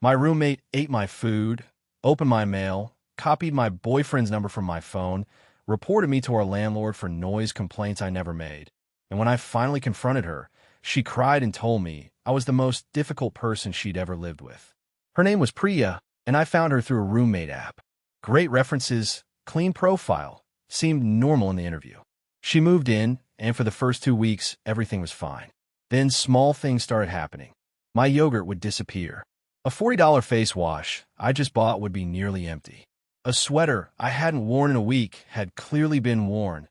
My roommate ate my food, opened my mail, copied my boyfriend's number from my phone, reported me to our landlord for noise complaints I never made. And when I finally confronted her, she cried and told me I was the most difficult person she'd ever lived with. Her name was Priya, and I found her through a roommate app. Great references, clean profile, seemed normal in the interview. She moved in, and for the first 2 weeks, everything was fine. Then small things started happening. My yogurt would disappear. A $40 face wash I just bought would be nearly empty. A sweater I hadn't worn in a week had clearly been worn.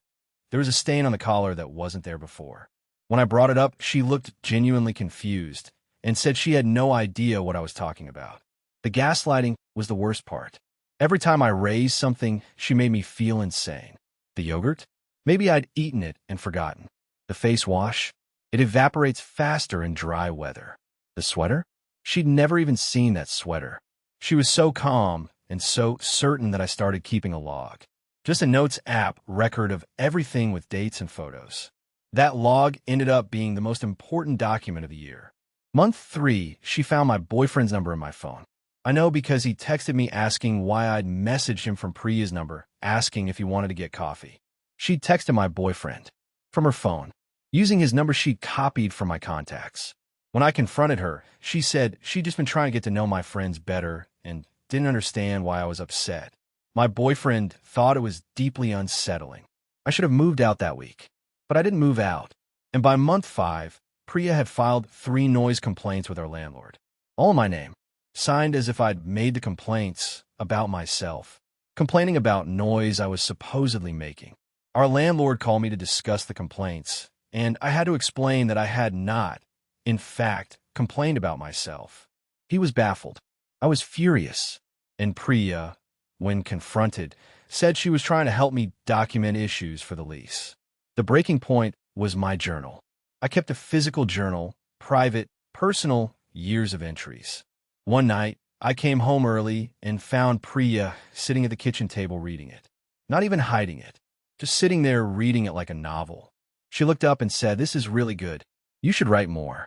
There was a stain on the collar that wasn't there before. When I brought it up, she looked genuinely confused and said she had no idea what I was talking about. The gaslighting was the worst part. Every time I raised something, she made me feel insane. The yogurt? Maybe I'd eaten it and forgotten. The face wash? It evaporates faster in dry weather. The sweater? She'd never even seen that sweater. She was so calm and so certain that I started keeping a log. Just a notes app record of everything with dates and photos. That log ended up being the most important document of the year. Month 3, she found my boyfriend's number in my phone. I know because he texted me asking why I'd messaged him from Priya's number, asking if he wanted to get coffee. She'd texted my boyfriend from her phone, using his number she'd copied from my contacts. When I confronted her, she said she'd just been trying to get to know my friends better and didn't understand why I was upset. My boyfriend thought it was deeply unsettling. I should have moved out that week, but I didn't move out. And by month 5, Priya had filed 3 noise complaints with our landlord. All in my name, signed as if I'd made the complaints about myself, complaining about noise I was supposedly making. Our landlord called me to discuss the complaints, and I had to explain that I had not, in fact, complained about myself. He was baffled. I was furious. And Priya, when confronted, said she was trying to help me document issues for the lease. The breaking point was my journal. I kept a physical journal, private, personal, years of entries. One night, I came home early and found Priya sitting at the kitchen table reading it. Not even hiding it, just sitting there reading it like a novel. She looked up and said, "This is really good. You should write more."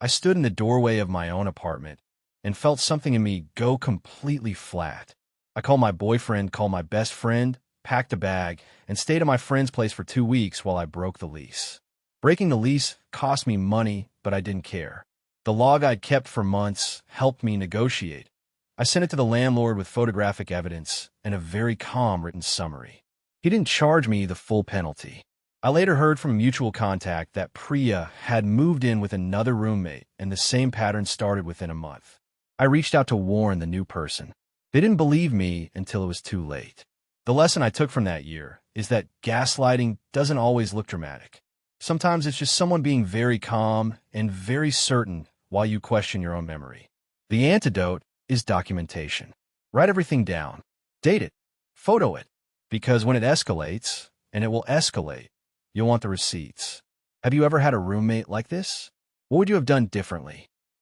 I stood in the doorway of my own apartment and felt something in me go completely flat. I called my boyfriend, called my best friend, packed a bag, and stayed at my friend's place for 2 weeks while I broke the lease. Breaking the lease cost me money, but I didn't care. The log I'd kept for months helped me negotiate. I sent it to the landlord with photographic evidence and a very calm written summary. He didn't charge me the full penalty. I later heard from a mutual contact that Priya had moved in with another roommate, and the same pattern started within a month. I reached out to warn the new person. They didn't believe me until it was too late. The lesson I took from that year is that gaslighting doesn't always look dramatic. Sometimes it's just someone being very calm and very certain while you question your own memory. The antidote is documentation. Write everything down. Date it. Photo it. Because when it escalates, and it will escalate, you'll want the receipts. Have you ever had a roommate like this? What would you have done differently?